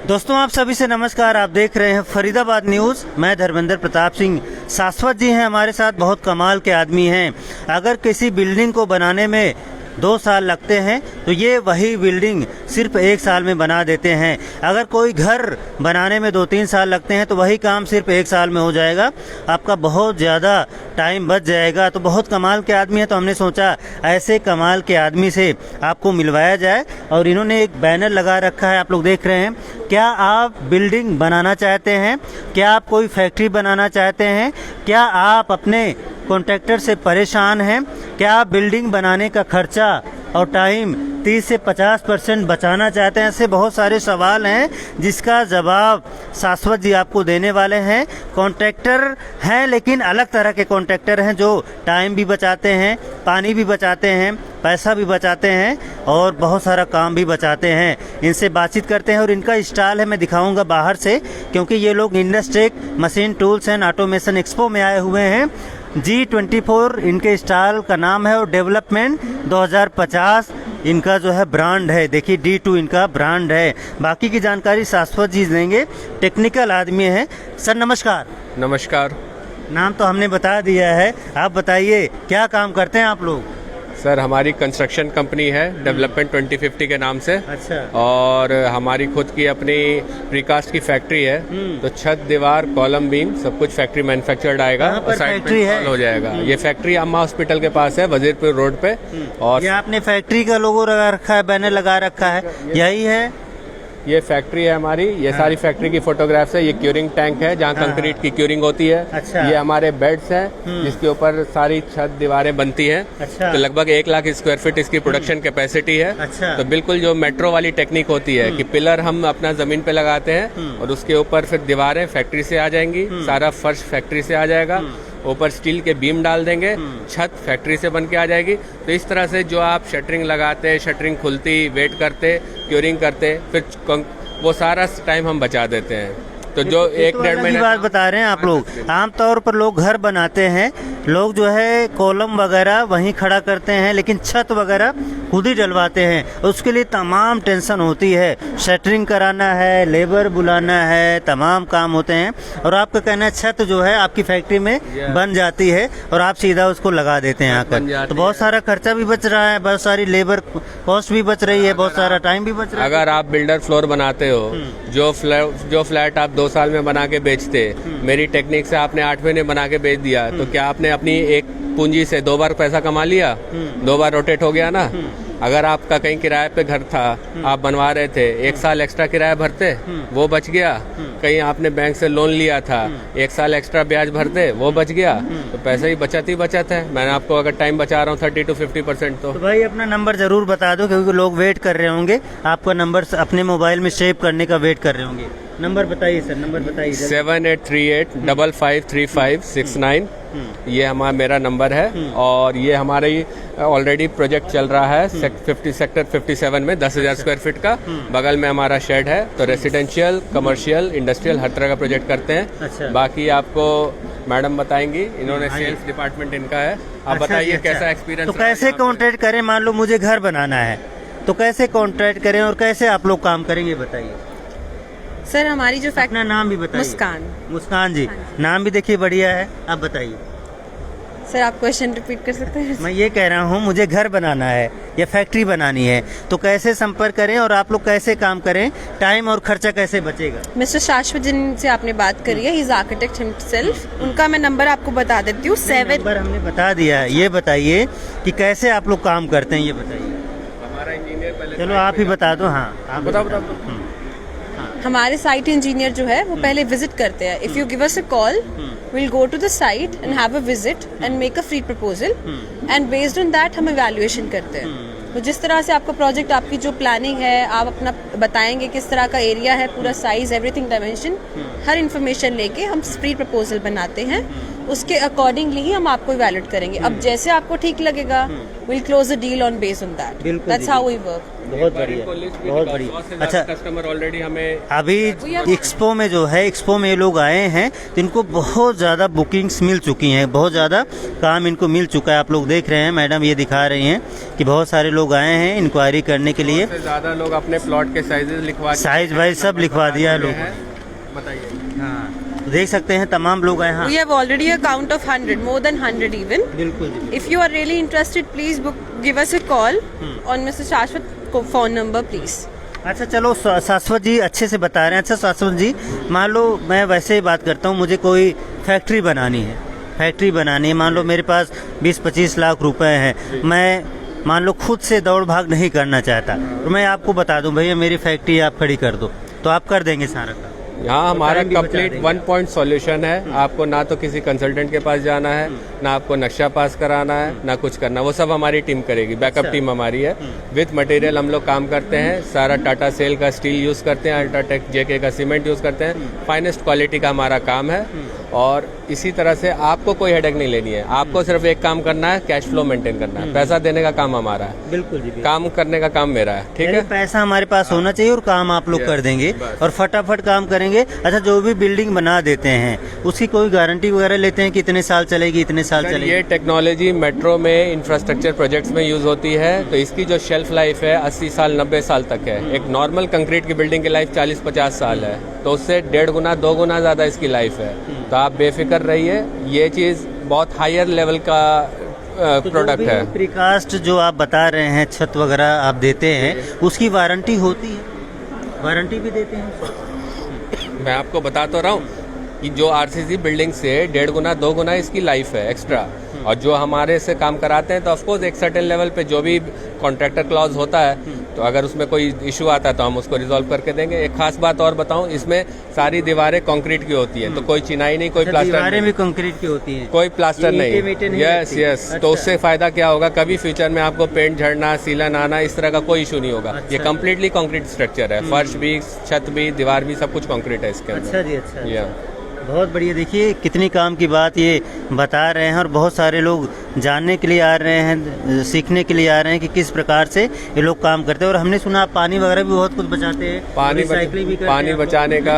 दोस्तों आप सभी से नमस्कार। आप देख रहे हैं फरीदाबाद न्यूज़। मैं धर्मेंद्र प्रताप सिंह। शाश्वत जी हैं हमारे साथ, बहुत कमाल के आदमी हैं। अगर किसी बिल्डिंग को बनाने में 2 साल लगते हैं तो ये वही बिल्डिंग सिर्फ 1 साल में बना देते हैं। अगर कोई घर बनाने में 2-3 साल लगते हैं तो वही काम सिर्फ 1 साल में हो जाएगा। आपका बहुत ज़्यादा टाइम बच जाएगा। तो बहुत कमाल के आदमी है, तो हमने सोचा ऐसे कमाल के आदमी से आपको मिलवाया जाए। और इन्होंने एक बैनर लगा रखा है, आप लोग देख रहे हैं। क्या आप बिल्डिंग बनाना चाहते हैं? क्या आप कोई फैक्ट्री बनाना चाहते हैं? क्या आप अपने कॉन्ट्रैक्टर से परेशान हैं? क्या आप बिल्डिंग बनाने का खर्चा और टाइम 30 से 50% बचाना चाहते हैं? ऐसे बहुत सारे सवाल हैं जिसका जवाब शाश्वत जी आपको देने वाले हैं। कॉन्ट्रैक्टर हैं, लेकिन अलग तरह के कॉन्ट्रैक्टर हैं जो टाइम भी बचाते हैं, पानी भी बचाते हैं, पैसा भी बचाते हैं और बहुत सारा काम भी बचाते हैं। इनसे बातचीत करते हैं और इनका स्टॉल है, मैं दिखाऊंगा बाहर से, क्योंकि ये लोग इंडस्ट्रेक machine tools and automation expo में आए हुए हैं। G24 इनके स्टॉल का नाम है और डेवलपमेंट 2050 इनका जो है ब्रांड है। देखिए D2 इनका ब्रांड है। बाकी की जानकारी शाश्वत जी देंगे, टेक्निकल आदमी है। सर नमस्कार। नमस्कार। नाम तो हमने बता दिया है, आप बताइए क्या काम करते हैं आप लोग? सर हमारी कंस्ट्रक्शन कंपनी है डेवलपमेंट 2050 के नाम से। अच्छा। और हमारी खुद की अपनी प्रीकास्ट की फैक्ट्री है। तो छत, दीवार, कॉलम, बीम सब कुछ फैक्ट्री मैन्युफैक्चर्ड आएगा और साइड पे इंस्टॉल हो जाएगा। ये फैक्ट्री अम्मा हॉस्पिटल के पास है, वजीरपुर रोड पे। और ये आपने फैक्ट्री का लोगो लगा रखा है, बैनर लगा रखा है, यही है? ये फैक्ट्री है हमारी। ये सारी फैक्ट्री की फोटोग्राफ्स है। ये क्यूरिंग टैंक है जहाँ कंक्रीट की क्यूरिंग होती है। अच्छा। ये हमारे बेड्स हैं जिसके ऊपर सारी छत दीवारें बनती हैं। अच्छा। तो लगभग 1 लाख स्क्वायर फीट इसकी प्रोडक्शन कैपेसिटी है। अच्छा। तो बिल्कुल जो मेट्रो वाली टेक्निक होती है कि पिलर हम अपना जमीन पे लगाते हैं और उसके ऊपर फिर दीवारें फैक्ट्री से आ जाएंगी, सारा फर्श फैक्ट्री से आ जाएगा, ऊपर स्टील के बीम डाल देंगे, छत फैक्ट्री से बन के आ जाएगी। तो इस तरह से जो आप शटरिंग लगाते, शटरिंग खुलती, वेट करते, क्यूरिंग करते, फिर वो सारा टाइम हम बचा देते हैं। तो जो 1-1.5 महीने बात बता रहे हैं आप लोग। आमतौर पर लोग घर बनाते हैं, लोग जो है कॉलम वगैरह वहीं खड़ा करते हैं, लेकिन छत वगैरह खुद ही डलवाते हैं। उसके लिए तमाम टेंशन होती है, शटरिंग कराना है, लेबर बुलाना है, तमाम काम होते हैं। और आपका कहना है छत जो है आपकी फैक्ट्री में बन जाती है और आप सीधा उसको लगा देते हैं आकर। तो बहुत सारा खर्चा भी बच रहा है, बहुत सारी लेबर कॉस्ट भी बच रही है, बहुत सारा टाइम भी बच रहा है। अगर आप बिल्डर फ्लोर बनाते हो, जो फ्लैट आप 2 साल में बना के बेचते, मेरी टेक्निक से आपने 8 महीने बना के बेच दिया, तो क्या आपने अपनी एक पूंजी से 2 बार पैसा कमा लिया? 2 बार रोटेट हो गया ना। अगर आपका कहीं किराए पे घर था, आप बनवा रहे थे, 1 साल एक्स्ट्रा किराया भरते, वो बच गया। कहीं आपने बैंक से लोन लिया था, 1 साल एक्स्ट्रा ब्याज भरते, वो बच गया। तो पैसे ही बचत है। मैंने आपको अगर टाइम बचा रहा हूँ 30 to 50%। तो भाई अपना नंबर जरूर बता दो, क्योंकि लोग वेट कर रहे होंगे, आपका नंबर अपने मोबाइल में सेव करने का वेट कर रहे होंगे। नंबर बताइए सर, नंबर बताइए। 7838556569 ये मेरा नंबर है। और ये हमारा ऑलरेडी प्रोजेक्ट चल रहा है सेक्टर 57 में 10,000 स्क्वायर फीट का। बगल में हमारा शेड है। तो रेसिडेंशियल, कमर्शियल, इंडस्ट्रियल हर तरह का प्रोजेक्ट करते हैं। अच्छा। बाकी आपको मैडम बताएंगी, इन्होंने सेल्स डिपार्टमेंट इनका है। आप बताइए कैसा एक्सपीरियंस? तो कैसे कॉन्ट्रैक्ट करें? मान लो मुझे घर बनाना है, तो कैसे कॉन्ट्रैक्ट करें और कैसे आप लोग काम करेंगे, बताइए। सर हमारी जो अपना नाम भी बताइए। मुस्कान जी। नाम भी देखिए बढ़िया है, आप बताइए। सर आप क्वेश्चन रिपीट कर सकते हैं? मैं ये कह रहा हूँ मुझे घर बनाना है या फैक्ट्री बनानी है, तो कैसे संपर्क करें और आप लोग कैसे काम करें, टाइम और खर्चा कैसे बचेगा? मिस्टर शाश्वत जिनसे आपने बात करी है, ही इज आर्किटेक्ट हिमसेल्फ। उनका मैं नंबर आपको बता देती हूँ। 7 नंबर हमने बता दिया है। ये बताइए कि कैसे आप लोग काम करते हैं, ये बताइए। हमारा इंजीनियर पहले, चलो आप ही बता दो। हाँ आप बताओ। हमारे साइट इंजीनियर जो है वो पहले विजिट करते हैं। If you give us a call, we'll go to the site and have a visit and make a free proposal and based on that हम evaluation करते हैं। तो जिस तरह से आपका प्रोजेक्ट, आपकी जो प्लानिंग है, आप अपना बताएंगे किस तरह का एरिया है, पूरा साइज, एवरीथिंग, डायमेंशन, हर इन्फॉर्मेशन लेके हम फ्री प्रपोजल बनाते हैं। उसके अकॉर्डिंगली ही हम आपको इवैल्यूएट करेंगे। अब जैसे आपको ठीक लगेगा, we'll close the deal on based on that. That's how we work. बहुत बढ़िया, बहुत बढ़िया। अच्छा, कस्टमर ऑलरेडी हमें अभी एक्सपो में जो है, एक्सपो में ये लोग आए हैं तो इनको बहुत ज़्यादा बुकिंग्स मिल चुकी हैं, बहुत ज़्यादा काम इनको मिल चुका है। आप लोग देख रहे हैं, मैडम ये दिखा रही हैं कि बहुत सारे लोग आए हैं इंक्वायरी करने के लिए। ज़्यादा लोग अपने प्लॉट के साइजेस लिखवा, साइज वाइज सब लिखवा दिया है लोग। बताइए। हाँ, देख सकते हैं तमाम लोग आए। हाँ We have already a count of 100, more than 100 even. बिल्कुल जी। If you are really interested, please give us a call on Mr. Shashwat phone number, please. अच्छा चलो, शाश्वत जी अच्छे से बता रहे हैं। अच्छा शाश्वत जी, मान लो मैं वैसे ही बात करता हूँ, मुझे कोई फैक्ट्री बनानी है, मान लो मेरे पास 20-25 लाख रुपए हैं, मैं मान लो खुद से दौड़ भाग नहीं करना चाहता, तो मैं आपको बता दूं भैया मेरी फैक्ट्री आप खड़ी कर दो, तो आप कर देंगे सारा काम? यहाँ हमारा टाइम भी बचा कंप्लीट देंगे। 1 पॉइंट सॉल्यूशन है। आपको ना तो किसी कंसल्टेंट के पास जाना है, ना आपको नक्शा पास कराना है, ना कुछ करना, वो सब हमारी टीम करेगी। बैकअप टीम हमारी है। विथ मटेरियल हम लोग काम करते हैं, सारा टाटा सेल का स्टील यूज़ करते हैं, अल्ट्राटेक जेके का सीमेंट यूज़ करते हैं, फाइनेस्ट क्वालिटी का हमारा काम है। और इसी तरह से आपको कोई हेडेक नहीं लेनी है, आपको सिर्फ एक काम करना है, कैश फ्लो मेंटेन करना है। पैसा देने का काम हमारा है, बिल्कुल जी। काम करने का काम मेरा है। ठीक है, पैसा हमारे पास होना चाहिए और काम आप लोग कर देंगे और फटाफट काम करेंगे। अच्छा, जो भी बिल्डिंग बना देते हैं उसकी कोई गारंटी वगैरह लेते हैं कि इतने साल चलेगी, इतने साल चलेगी? ये टेक्नोलॉजी मेट्रो में इंफ्रास्ट्रक्चर प्रोजेक्ट्स में यूज होती है, तो इसकी जो शेल्फ लाइफ है 80 साल 90 साल तक है। एक नॉर्मल कंक्रीट की बिल्डिंग की लाइफ 40-50 साल है, तो उससे 1.5 गुना 2 गुना ज्यादा इसकी लाइफ है। तो आप बेफिक्र रहिए, ये चीज बहुत हायर लेवल का प्रोडक्ट है। प्रीकास्ट जो आप बता रहे हैं, छत वगैरह आप देते हैं, उसकी वारंटी होती है? वारंटी भी देते हैं? मैं आपको बता तो रहा हूँ कि जो आरसीसी बिल्डिंग से 1.5 गुना 2 गुना इसकी लाइफ है एक्स्ट्रा, और जो हमारे से काम कराते हैं तो ऑफकोर्स एक सर्टेन लेवल पे जो भी कॉन्ट्रैक्टर क्लॉज होता है, तो अगर उसमें कोई इशू आता है तो हम उसको रिजॉल्व करके देंगे। एक खास बात और बताऊं, इसमें सारी दीवारें कंक्रीट की होती है, तो कोई चिनाई नहीं, कोई प्लास्टर दीवारें नहीं, भी कंक्रीट की होती हैं, कोई प्लास्टर नहीं। यस, तो उससे फायदा क्या होगा, कभी फ्यूचर में आपको पेंट झड़ना, सीलन आना, इस तरह का कोई इशू नहीं होगा। ये कम्प्लीटली कंक्रीट स्ट्रक्चर है, फर्श भी, छत भी, दीवार भी, सब कुछ कंक्रीट है इसके अंदर। अच्छा जी, अच्छा। बहुत बढ़िया। देखिए कितनी काम की बात ये बता रहे हैं और बहुत सारे लोग जानने के लिए आ रहे हैं, सीखने के लिए आ रहे हैं कि किस प्रकार से ये लोग काम करते हैं। और हमने सुना पानी वगैरह भी बहुत कुछ बचाते हैं, रिसाइकलिंग भी करते हैं। पानी बचाने का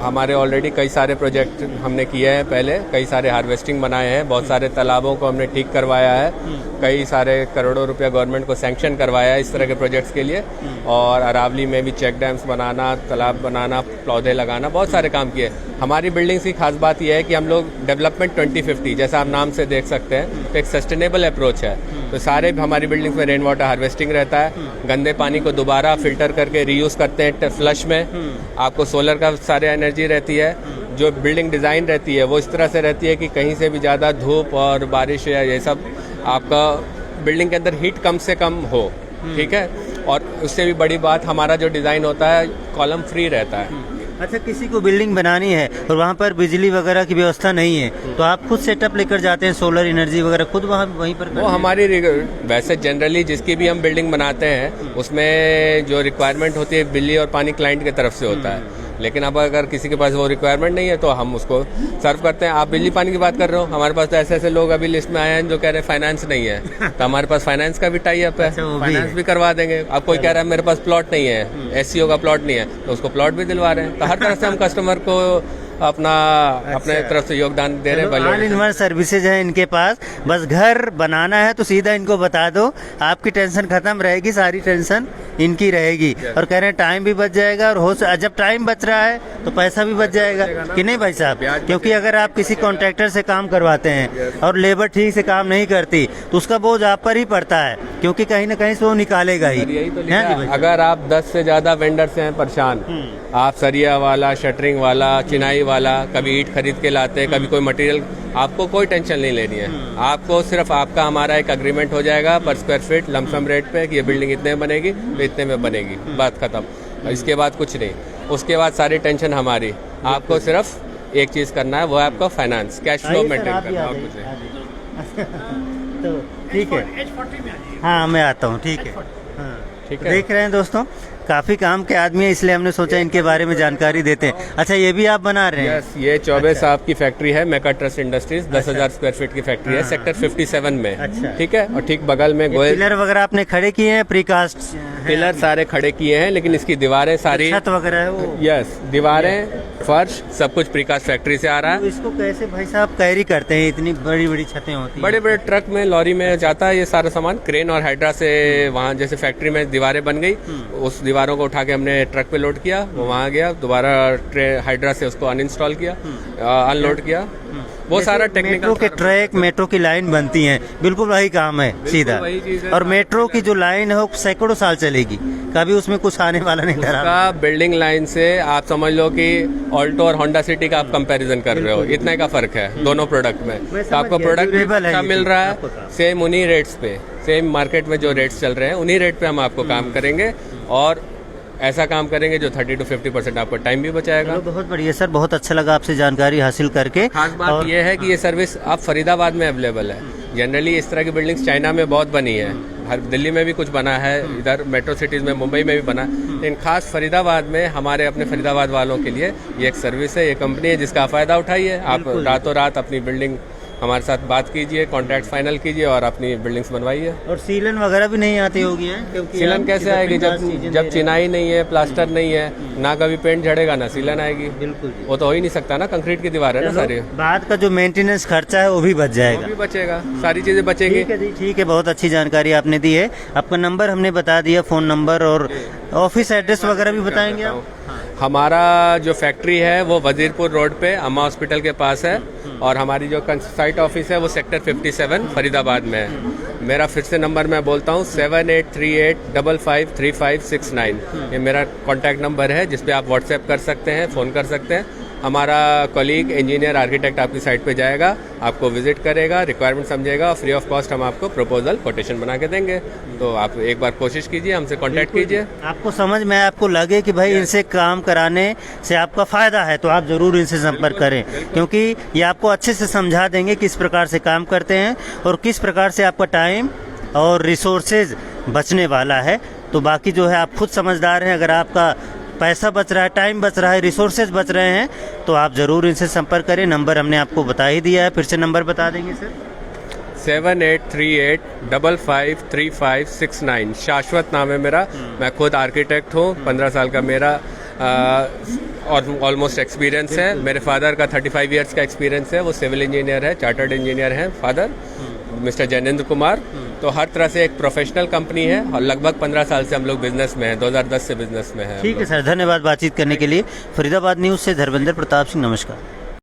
हमारे ऑलरेडी कई सारे प्रोजेक्ट हमने किए हैं, पहले कई सारे हार्वेस्टिंग बनाए हैं, बहुत सारे तालाबों को हमने ठीक करवाया है, कई सारे करोड़ों रुपया गवर्नमेंट को सैंक्शन करवाया है इस तरह के प्रोजेक्ट्स के लिए। और अरावली में भी चेक डैम्स बनाना, तालाब बनाना, पौधे लगाना, बहुत सारे काम किए। हमारी बिल्डिंग्स की खास बात यह है कि हम लोग डेवलपमेंट 2050 जैसा आप नाम से देख सकते हैं, तो एक सस्टेनेबल अप्रोच है। तो सारे हमारी बिल्डिंग्स में रेन वाटर हार्वेस्टिंग रहता है, गंदे पानी को दोबारा फिल्टर करके रीयूज करते हैं फ्लश में। आपको सोलर का सारे एनर्जी रहती है। जो बिल्डिंग डिज़ाइन रहती है वो इस तरह से रहती है कि कहीं से भी ज़्यादा धूप और बारिश या ये सब, आपका बिल्डिंग के अंदर हीट कम से कम हो। ठीक है, और उससे भी बड़ी बात, हमारा जो डिज़ाइन होता है कॉलम फ्री रहता है। अच्छा, किसी को बिल्डिंग बनानी है और वहाँ पर बिजली वगैरह की व्यवस्था नहीं है, तो आप खुद सेटअप लेकर जाते हैं, सोलर एनर्जी वगैरह खुद वहीं पर? वो हमारी वैसे जनरली जिसकी भी हम बिल्डिंग बनाते हैं उसमें जो रिक्वायरमेंट होती है बिजली और पानी क्लाइंट की तरफ से होता है। लेकिन अब अगर किसी के पास वो रिक्वायरमेंट नहीं है तो हम उसको सर्व करते हैं। आप बिजली पानी की बात कर रहे हो, हमारे पास तो ऐसे ऐसे लोग अभी लिस्ट में आए हैं जो कह रहे हैं फाइनेंस नहीं है, तो हमारे पास फाइनेंस का भी टाई अप है। अच्छा, फाइनेंस भी करवा देंगे। अब कोई कह रहा है मेरे पास प्लॉट नहीं है, एससीओ का प्लॉट नहीं है, तो उसको प्लॉट भी दिलवा रहे हैं। तो हर तरह से हम कस्टमर को अपने तरफ से योगदान दे रहे हैं। ऑल इन वन सर्विसेज है इनके पास, बस घर बनाना है तो सीधा इनको बता दो, आपकी टेंशन खत्म रहेगी, सारी टेंशन इनकी रहेगी। और कह रहे हैं टाइम भी बच जाएगा, और जब टाइम बच रहा है तो पैसा भी बच जाएगा कि नहीं भाई साहब? क्योंकि अगर आप किसी कॉन्ट्रैक्टर से काम करवाते हैं और लेबर ठीक से काम नहीं करती तो उसका बोझ आप पर ही पड़ता है, क्योंकि कहीं ना कहीं से वो निकालेगा ही। यही तो लिखा है, अगर आप 10 से ज्यादा वेंडर से हैं परेशान, आप सरिया वाला, शटरिंग वाला, चिनाई वाला, कभी ईंट खरीद के लाते हैं, कभी कोई मटेरियल, आपको कोई टेंशन नहीं लेनी है। आपको सिर्फ आपका हमारा एक अग्रीमेंट हो जाएगा पर स्क्वायर फीट लमसम रेट पे कि ये बिल्डिंग इतने में बनेगी तो इतने में बनेगी, बात खत्म। इसके बाद कुछ नहीं, उसके बाद सारी टेंशन हमारी। आपको सिर्फ एक चीज करना है, वो है आपका फाइनेंस, कैश फ्लो मेंटेन करना है, और कुछ नहीं। तो ठीक है, हाँ मैं आता हूँ। ठीक है, हाँ ठीक है। देख रहे हैं दोस्तों, काफी काम के आदमी है, इसलिए हमने सोचा इनके बारे में जानकारी देते हैं। अच्छा, ये भी आप बना रहे हैं? यस, ये चौबे साहब की फैक्ट्री है, मेका ट्रस्ट इंडस्ट्रीज, 10,000 स्क्वायर फीट की फैक्ट्री है, सेक्टर 57 में। अच्छा, ठीक है, और ठीक बगल में गोयल पिलर वगैरह आपने खड़े किए हैं प्रीकास्ट? है पिलर अभी। सारे खड़े किए हैं, लेकिन इसकी दीवारें सारी, छत वगैरह है वो। यस, दीवारें, फर्श सब कुछ प्रीकास्ट फैक्ट्री से आ रहा तो है। इसको कैसे भाई साहब कैरी करते हैं, इतनी बड़ी बड़ी छतें होती हैं? बड़े बड़े ट्रक में, लॉरी में जाता है ये सारा सामान, क्रेन और हाइड्रा से। वहाँ जैसे फैक्ट्री में दीवारें बन गई, उस दीवारों को उठा के हमने ट्रक पे लोड किया, वो वहाँ गया, दोबारा हाइड्रा से उसको अनइंस्टॉल किया, अनलोड किया, वो सारा टेक्निकल। मेट्रो के ट्रैक, मेट्रो की लाइन बनती हैं, बिल्कुल वही काम है सीधा। वही चीज़ है। और मेट्रो की जो लाइन है वो सैकड़ों साल चलेगी, कभी उसमें कुछ आने वाला नहीं डरा। का बिल्डिंग लाइन से आप समझ लो कि ऑल्टो और होंडा सिटी का आप कंपैरिजन कर रहे हो, इतने का फर्क है दोनों प्रोडक्ट में। तो आपको प्रोडक्ट durable है अच्छा ये मिल चीज़ रहा आपको है, काम। सेम उन्हीं रेट्स पे, सेम मार्केट में जो रेट्स चल रहे हैं उन्हीं रेट पे हम आपको काम करेंगे, और ऐसा काम करेंगे जो 30 to 50% आपको टाइम भी बचाएगा। चलो, बहुत बढ़िया सर, बहुत अच्छा लगा आपसे जानकारी हासिल करके। खास बात और यह है कि ये सर्विस आप फरीदाबाद में अवेलेबल है। जनरली इस तरह की बिल्डिंग्स चाइना में बहुत बनी है, हर दिल्ली में भी कुछ बना है, इधर मेट्रो सिटीज में, मुंबई में भी बना है, लेकिन खास फरीदाबाद में हमारे अपने फरीदाबाद वालों के लिए ये एक सर्विस है, ये कंपनी है जिसका फायदा उठाइए। आप रातों रात अपनी बिल्डिंग हमारे साथ बात कीजिए, कॉन्ट्रैक्ट फाइनल कीजिए और अपनी बिल्डिंग्स बनवाइए। और सीलन वगैरह भी नहीं आती होगी है, क्योंकि सीलन आप कैसे इधर आएगी पे जब सीजन जब दे चिनाई नहीं है, प्लास्टर नहीं है, ना कभी पेंट झड़ेगा ना सीलन आएगी। बिल्कुल जी। वो तो हो ही नहीं सकता ना, कंक्रीट की दीवार है ना सारी, बाद का जो मेंटेनेंस खर्चा है वो भी बच वो जाएगा। भी बचेगा, सारी चीजें बचेंगी। ठीक है जी, ठीक है, बहुत अच्छी जानकारी आपने दी है। आपका नंबर हमने बता दिया, फोन नंबर और ऑफिस एड्रेस वगैरह भी बताएंगे आप? हमारा जो फैक्ट्री है वो वजीरपुर रोड पे अम्मा हॉस्पिटल के पास है, और हमारी जो साइट ऑफिस है वो सेक्टर 57 फरीदाबाद में है। मेरा फिर से नंबर मैं बोलता हूँ 7838553569। ये मेरा कॉन्टैक्ट नंबर है, जिस पे आप व्हाट्सएप कर सकते हैं, फ़ोन कर सकते हैं। हमारा कॉलीग इंजीनियर आर्किटेक्ट आपकी साइट पे जाएगा, आपको विजिट करेगा, रिक्वायरमेंट समझेगा, और फ्री ऑफ कॉस्ट हम आपको प्रपोजल कोटेशन बना के देंगे। तो आप एक बार कोशिश कीजिए, हमसे कांटेक्ट कीजिए। आपको समझ में आपको लगे कि भाई इनसे काम कराने से आपका फायदा है, तो आप जरूर इनसे संपर्क करें, क्योंकि ये आपको अच्छे से समझा देंगे किस प्रकार से काम करते हैं और किस प्रकार से आपका टाइम और रिसोर्सेज बचने वाला है। तो बाकी जो है आप खुद समझदार हैं, अगर आपका पैसा बच रहा है, टाइम बच रहा है, रिसोर्सेज बच रहे हैं, तो आप ज़रूर इनसे संपर्क करें। नंबर हमने आपको बता ही दिया है, फिर से नंबर बता देंगे सर। 7838553569। शाश्वत नाम है मेरा, मैं खुद आर्किटेक्ट हूँ, 15 साल का मेरा और ऑलमोस्ट एक्सपीरियंस है। मेरे फादर का 35 इयर्स का एक्सपीरियंस है, वो सिविल इंजीनियर है, चार्टर्ड इंजीनियर हैं फादर, मिस्टर जैनेंद्र कुमार। तो हर तरह से एक प्रोफेशनल कंपनी है, और लगभग 15 साल से हम लोग बिजनेस में हैं, 2010 से बिजनेस में हैं। ठीक है सर, धन्यवाद बातचीत करने के लिए। फरीदाबाद न्यूज़ से धर्मेंद्र प्रताप सिंह, नमस्कार।